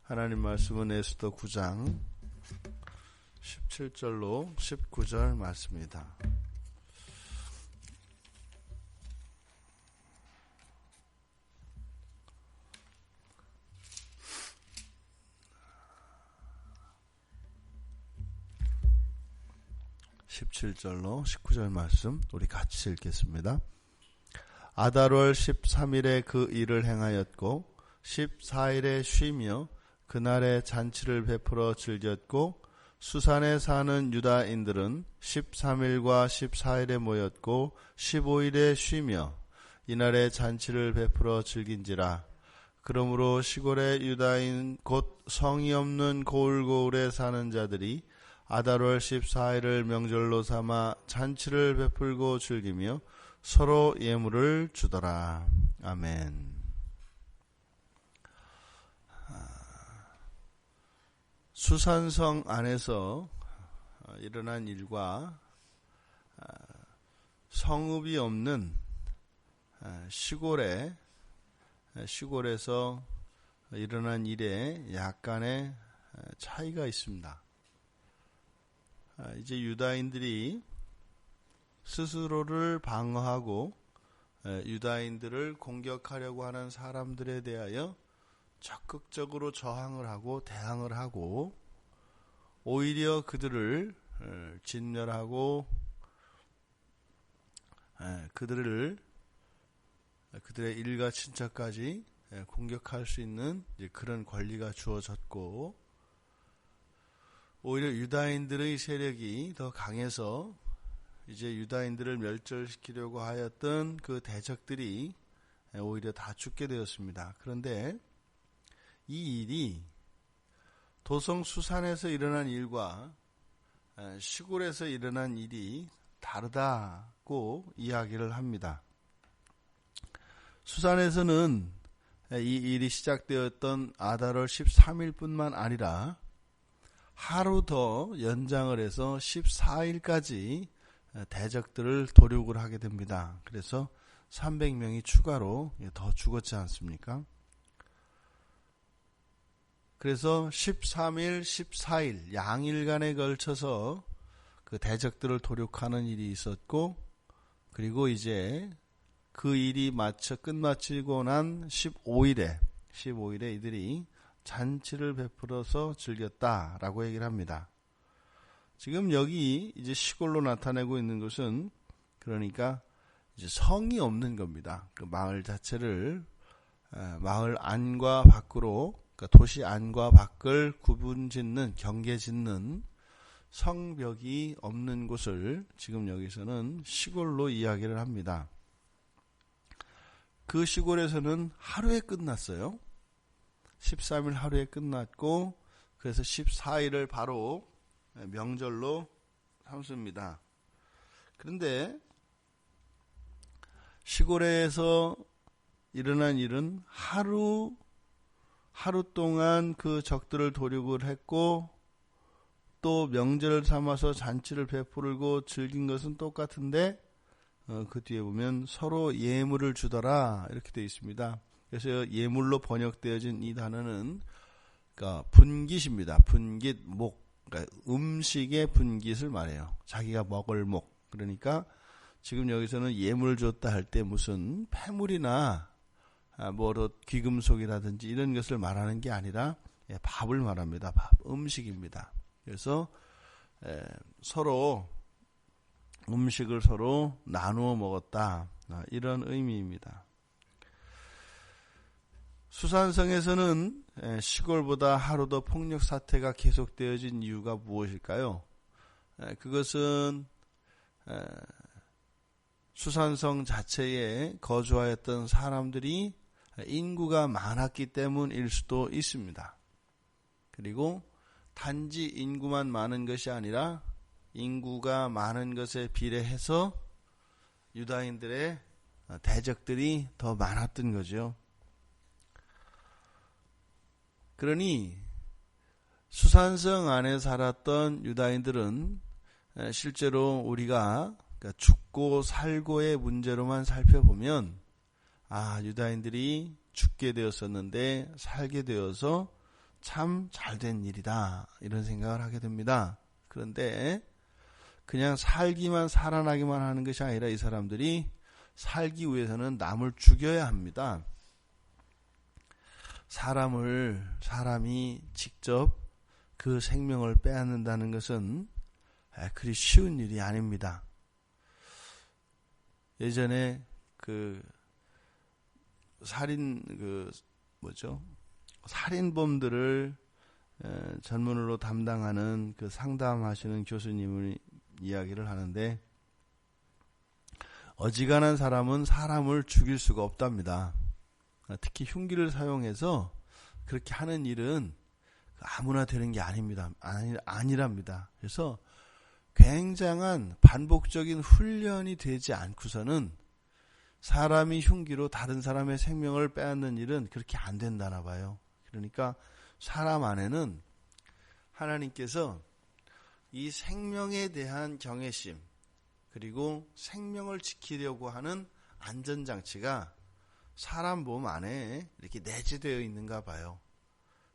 하나님 말씀은 에스더 9장 17절로 19절 말씀입니다. (17절로 19절) 말씀 우리 같이 읽겠습니다. 아달월 13일에 그 일을 행하였고 14일에 쉬며 그날에 잔치를 베풀어 즐겼고 수산에 사는 유다인들은 13일과 14일에 모였고 15일에 쉬며 이날에 잔치를 베풀어 즐긴지라. 그러므로 시골의 유다인 곧 성이 없는 고을고을에 사는 자들이 아달월 14일을 명절로 삼아 잔치를 베풀고 즐기며 서로 예물을 주더라. 아멘. 수산성 안에서 일어난 일과 성읍이 없는 시골에서 일어난 일에 약간의 차이가 있습니다. 이제 유다인들이 스스로를 방어하고 유다인들을 공격하려고 하는 사람들에 대하여 적극적으로 저항을 하고 대항을 하고 오히려 그들을 진멸하고 그들의 일가 친척까지 공격할 수 있는 그런 권리가 주어졌고, 오히려 유다인들의 세력이 더 강해서 이제 유다인들을 멸절시키려고 하였던 그 대적들이 오히려 다 죽게 되었습니다. 그런데 이 일이 도성 수산에서 일어난 일과 시골에서 일어난 일이 다르다고 이야기를 합니다. 수산에서는 이 일이 시작되었던 아달월 13일뿐만 아니라 하루 더 연장을 해서 14일까지 대적들을 도륙을 하게 됩니다. 그래서 300명이 추가로 더 죽었지 않습니까? 그래서 13일, 14일 양일간에 걸쳐서 그 대적들을 도륙하는 일이 있었고, 그리고 이제 그 일이 끝마치고 난 15일에 이들이 잔치를 베풀어서 즐겼다라고 얘기를 합니다. 지금 여기 이제 시골로 나타내고 있는 것은 그러니까 이제 성이 없는 겁니다. 그 마을 자체를 마을 안과 밖으로, 그러니까 도시 안과 밖을 구분짓는, 경계짓는 성벽이 없는 곳을 지금 여기서는 시골로 이야기를 합니다. 그 시골에서는 하루에 끝났어요. 13일 하루에 끝났고, 그래서 14일을 바로 명절로 삼습니다. 그런데 시골에서 일어난 일은 하루 동안 그 적들을 도륙을 했고, 또 명절을 삼아서 잔치를 베풀고 즐긴 것은 똑같은데 그 뒤에 보면 서로 예물을 주더라 이렇게 되어 있습니다. 그래서 예물로 번역되어진 이 단어는 그러니까 분깃입니다. 분깃, 목, 그러니까 음식의 분깃을 말해요. 자기가 먹을 목. 그러니까 지금 여기서는 예물 줬다 할 때 무슨 폐물이나 귀금속이라든지 이런 것을 말하는 게 아니라 밥을 말합니다. 밥, 음식입니다. 그래서 서로 음식을 서로 나누어 먹었다, 이런 의미입니다. 수산성에서는 시골보다 하루 더 폭력 사태가 계속되어진 이유가 무엇일까요? 그것은 수산성 자체에 거주하였던 사람들이 인구가 많았기 때문일 수도 있습니다. 그리고 단지 인구만 많은 것이 아니라 인구가 많은 것에 비례해서 유다인들의 대적들이 더 많았던 거죠. 그러니 수산성 안에 살았던 유다인들은 실제로 우리가 죽고 살고의 문제로만 살펴보면 유다인들이 죽게 되었었는데 살게 되어서 참 잘된 일이다 이런 생각을 하게 됩니다. 그런데 그냥 살기만 살아나기만 하는 것이 아니라 이 사람들이 살기 위해서는 남을 죽여야 합니다. 사람이 직접 그 생명을 빼앗는다는 것은 그리 쉬운 일이 아닙니다. 예전에 살인범들을 전문으로 담당하는 그 상담하시는 교수님을 이야기를 하는데, 어지간한 사람은 사람을 죽일 수가 없답니다. 특히 흉기를 사용해서 그렇게 하는 일은 아무나 되는 게 아니랍니다. 그래서 굉장한 반복적인 훈련이 되지 않고서는 사람이 흉기로 다른 사람의 생명을 빼앗는 일은 그렇게 안 된다나 봐요. 그러니까 사람 안에는 하나님께서 이 생명에 대한 경외심, 그리고 생명을 지키려고 하는 안전장치가 사람 몸 안에 이렇게 내재되어 있는가 봐요.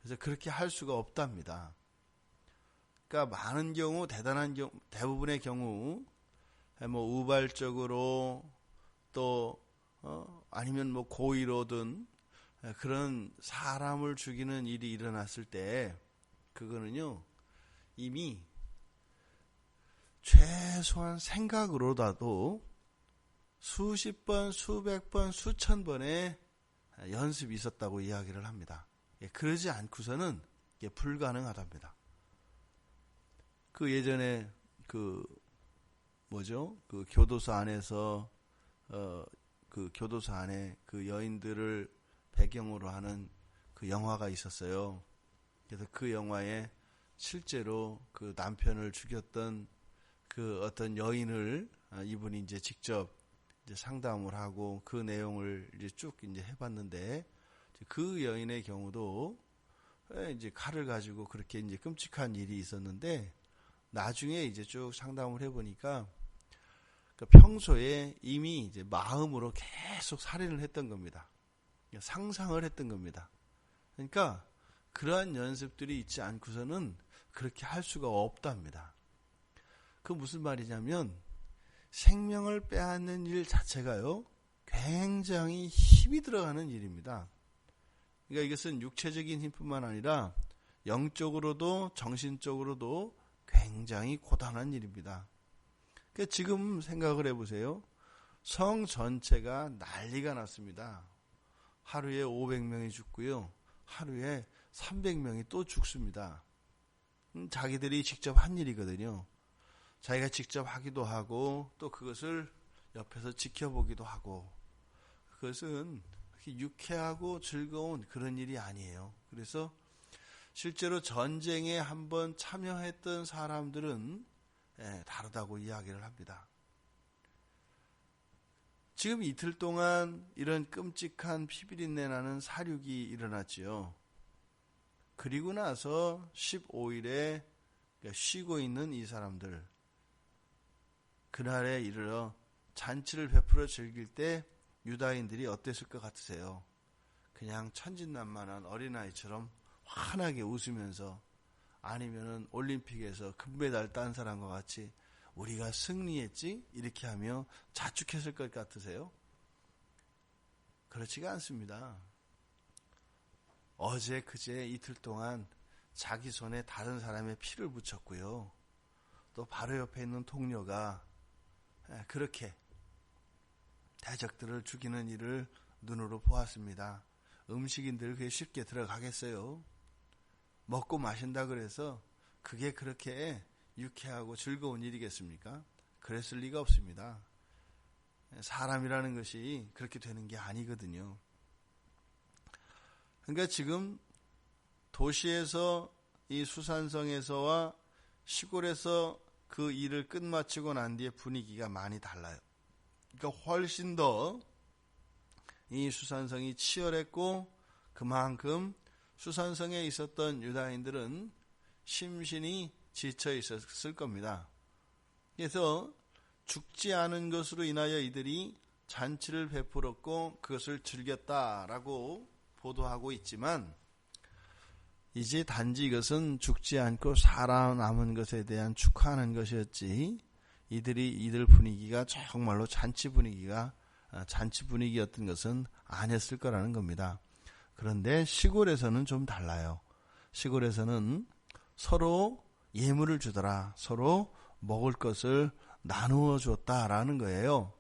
그래서 그렇게 할 수가 없답니다. 그러니까 많은 경우, 대부분의 경우 우발적으로 또 아니면 고의로든 그런 사람을 죽이는 일이 일어났을 때 그거는요, 이미 최소한 생각으로라도 수십 번, 수백 번, 수천 번의 연습이 있었다고 이야기를 합니다. 그러지 않고서는 불가능하답니다. 예전에 교도소 안에서 교도소 안에 여인들을 배경으로 하는 영화가 있었어요. 그래서 그 영화에 실제로 남편을 죽였던 어떤 여인을 이분이 이제 직접 상담을 하고 그 내용을 쭉 해봤는데, 그 여인의 경우도 이제 칼을 가지고 그렇게 끔찍한 일이 있었는데, 나중에 이제 쭉 상담을 해보니까 평소에 이미 이제 마음으로 계속 살인을 했던 겁니다. 상상을 했던 겁니다. 그러니까 그러한 연습들이 있지 않고서는 그렇게 할 수가 없답니다. 그 무슨 말이냐면, 생명을 빼앗는 일 자체가요, 굉장히 힘이 들어가는 일입니다. 그러니까 이것은 육체적인 힘뿐만 아니라 영적으로도 정신적으로도 굉장히 고단한 일입니다. 그러니까 지금 생각을 해보세요. 성 전체가 난리가 났습니다. 하루에 500명이 죽고요, 하루에 300명이 또 죽습니다. 자기들이 직접 한 일이거든요. 자기가 직접 하기도 하고 또 그것을 옆에서 지켜보기도 하고, 그것은 유쾌하고 즐거운 그런 일이 아니에요. 그래서 실제로 전쟁에 한번 참여했던 사람들은 다르다고 이야기를 합니다. 지금 이틀 동안 이런 끔찍한 피비린내 나는 사륙이 일어났지요. 그리고 나서 15일에 쉬고 있는 이 사람들, 그날에 이르러 잔치를 베풀어 즐길 때 유다인들이 어땠을 것 같으세요? 그냥 천진난만한 어린아이처럼 환하게 웃으면서, 아니면은 올림픽에서 금메달 딴 사람과 같이 우리가 승리했지? 이렇게 하며 자축했을 것 같으세요? 그렇지가 않습니다. 어제 그제 이틀 동안 자기 손에 다른 사람의 피를 묻혔고요, 또 바로 옆에 있는 동료가 그렇게 대적들을 죽이는 일을 눈으로 보았습니다. 음식인들 그게 쉽게 들어가겠어요? 먹고 마신다 그래서 그게 그렇게 유쾌하고 즐거운 일이겠습니까? 그랬을 리가 없습니다. 사람이라는 것이 그렇게 되는 게 아니거든요. 그러니까 지금 도시에서, 이 수산성에서와 시골에서 그 일을 끝마치고 난 뒤에 분위기가 많이 달라요. 그러니까 훨씬 더 이 수산성이 치열했고, 그만큼 수산성에 있었던 유다인들은 심신이 지쳐 있었을 겁니다. 그래서 죽지 않은 것으로 인하여 이들이 잔치를 베풀었고 그것을 즐겼다라고 보도하고 있지만, 이제 단지 이것은 죽지 않고 살아남은 것에 대한 축하하는 것이었지, 이들 분위기가 정말로 잔치 분위기였던 것은 아니었을 거라는 겁니다. 그런데 시골에서는 좀 달라요. 시골에서는 서로 예물을 주더라, 서로 먹을 것을 나누어 줬다라는 거예요.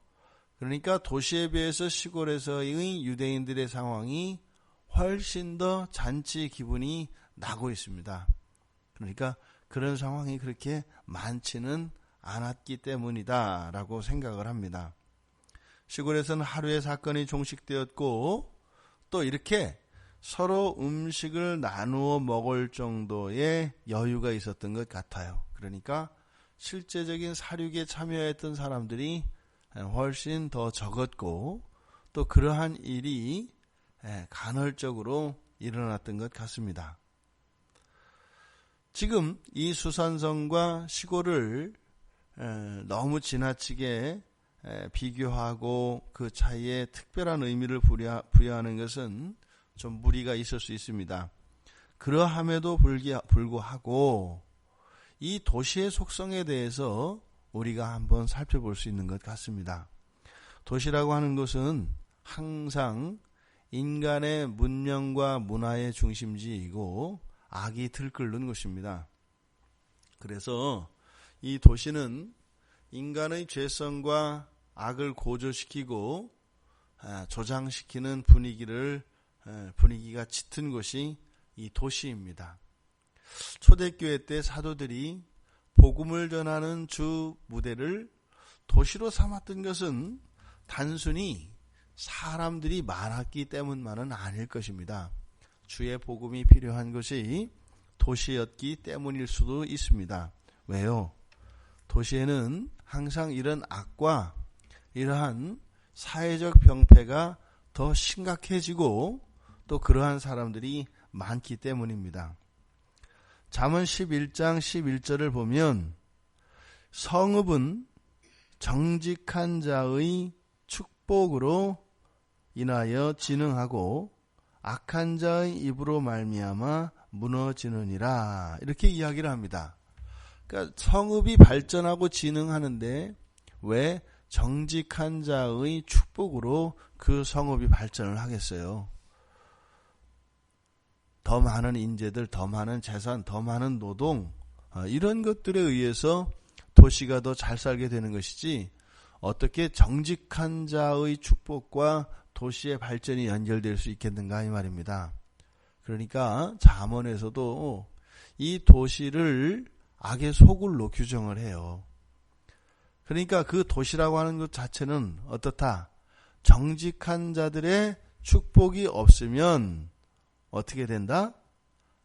그러니까 도시에 비해서 시골에서의 유대인들의 상황이 훨씬 더 잔치 기분이 나고 있습니다. 그러니까 그런 상황이 그렇게 많지는 않았기 때문이다 라고 생각을 합니다. 시골에서는 하루의 사건이 종식되었고, 또 이렇게 서로 음식을 나누어 먹을 정도의 여유가 있었던 것 같아요. 그러니까 실제적인 사륙에 참여했던 사람들이 훨씬 더 적었고, 또 그러한 일이 간헐적으로 일어났던 것 같습니다. 지금 이 수산성과 시골을 너무 지나치게 비교하고 그 차이에 특별한 의미를 부여하는 것은 좀 무리가 있을 수 있습니다. 그러함에도 불구하고 이 도시의 속성에 대해서 우리가 한번 살펴볼 수 있는 것 같습니다. 도시라고 하는 것은 항상 인간의 문명과 문화의 중심지이고 악이 들끓는 곳입니다. 그래서 이 도시는 인간의 죄성과 악을 고조시키고 조장시키는 분위기가 짙은 곳이 이 도시입니다. 초대교회 때 사도들이 복음을 전하는 주 무대를 도시로 삼았던 것은 단순히 사람들이 많았기 때문만은 아닐 것입니다. 주의 복음이 필요한 것이 도시였기 때문일 수도 있습니다. 왜요? 도시에는 항상 이런 악과 이러한 사회적 병폐가 더 심각해지고 또 그러한 사람들이 많기 때문입니다. 잠언 11장 11절을 보면 성읍은 정직한 자의 축복으로 인하여 진흥하고 악한 자의 입으로 말미암아 무너지느니라, 이렇게 이야기를 합니다. 그러니까 성읍이 발전하고 진흥하는데 왜 정직한 자의 축복으로 그 성읍이 발전을 하겠어요? 더 많은 인재들, 더 많은 재산, 더 많은 노동, 이런 것들에 의해서 도시가 더 잘 살게 되는 것이지, 어떻게 정직한 자의 축복과 도시의 발전이 연결될 수 있겠는가 이 말입니다. 그러니까 잠언에서도 이 도시를 악의 소굴로 규정을 해요. 그러니까 그 도시라고 하는 것 자체는 어떻다? 정직한 자들의 축복이 없으면 어떻게 된다?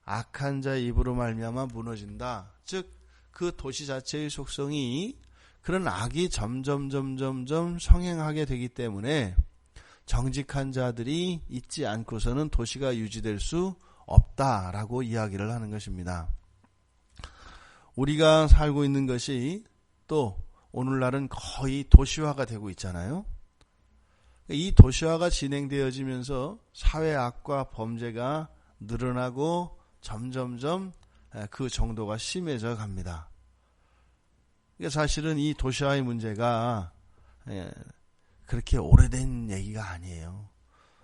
악한 자의 입으로 말미암아 무너진다. 즉 그 도시 자체의 속성이 그런 악이 점점 성행하게 되기 때문에 정직한 자들이 있지 않고서는 도시가 유지될 수 없다라고 이야기를 하는 것입니다. 우리가 살고 있는 것이 또 오늘날은 거의 도시화가 되고 있잖아요. 이 도시화가 진행되어지면서 사회악과 범죄가 늘어나고 점점점 그 정도가 심해져 갑니다. 사실은 이 도시화의 문제가 그렇게 오래된 얘기가 아니에요.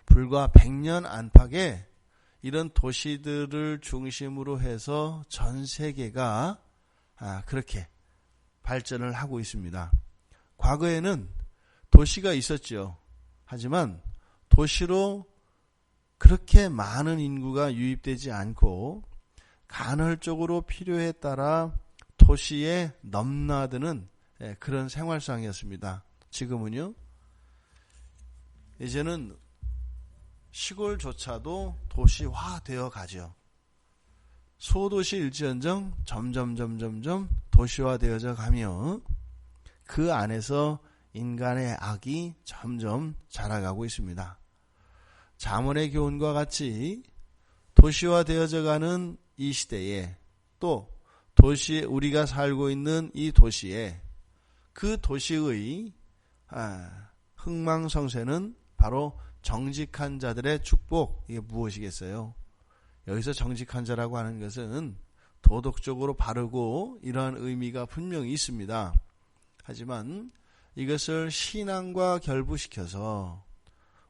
불과 100년 안팎에 이런 도시들을 중심으로 해서 전 세계가 그렇게 발전을 하고 있습니다. 과거에는 도시가 있었죠. 하지만 도시로 그렇게 많은 인구가 유입되지 않고 간헐적으로 필요에 따라 도시에 넘나드는 그런 생활상이었습니다. 지금은요, 이제는 시골조차도 도시화되어 가죠. 소도시일지언정 점점 도시화되어져 가며 그 안에서 인간의 악이 점점 자라가고 있습니다. 잠언의 교훈과 같이 도시화되어져 가는 이 시대에, 또 도시에 우리가 살고 있는 이 도시에, 그 도시의 흥망성쇠는 바로 정직한 자들의 축복, 이게 무엇이겠어요? 여기서 정직한 자라고 하는 것은 도덕적으로 바르고 이러한 의미가 분명히 있습니다. 하지만 이것을 신앙과 결부시켜서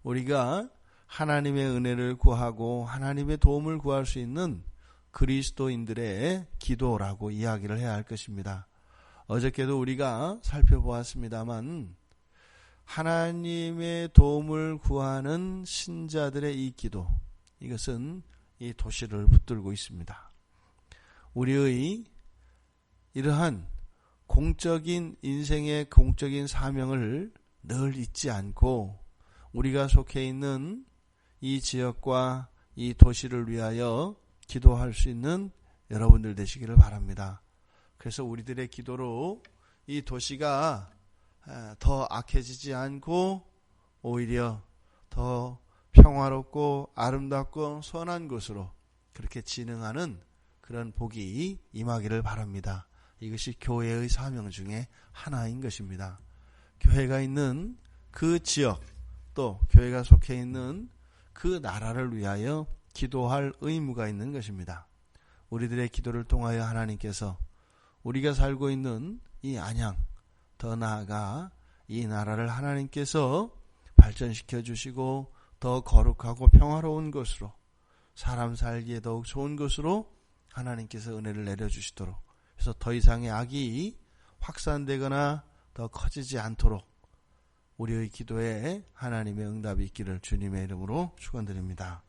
우리가 하나님의 은혜를 구하고 하나님의 도움을 구할 수 있는 그리스도인들의 기도라고 이야기를 해야 할 것입니다. 어저께도 우리가 살펴보았습니다만 하나님의 도움을 구하는 신자들의 이 기도, 이것은 이 도시를 붙들고 있습니다. 우리의 이러한 공적인 인생의 공적인 사명을 늘 잊지 않고 우리가 속해 있는 이 지역과 이 도시를 위하여 기도할 수 있는 여러분들 되시기를 바랍니다. 그래서 우리들의 기도로 이 도시가 더 악해지지 않고 오히려 더 평화롭고 아름답고 선한 곳으로 그렇게 진흥하는 그런 복이 임하기를 바랍니다. 이것이 교회의 사명 중에 하나인 것입니다. 교회가 있는 그 지역 또 교회가 속해 있는 그 나라를 위하여 기도할 의무가 있는 것입니다. 우리들의 기도를 통하여 하나님께서 우리가 살고 있는 이 안양, 더 나아가 이 나라를 하나님께서 발전시켜 주시고 더 거룩하고 평화로운 곳으로, 사람 살기에 더욱 좋은 곳으로 하나님께서 은혜를 내려주시도록, 그래서 더 이상의 악이 확산되거나 더 커지지 않도록 우리의 기도에 하나님의 응답이 있기를 주님의 이름으로 축원드립니다.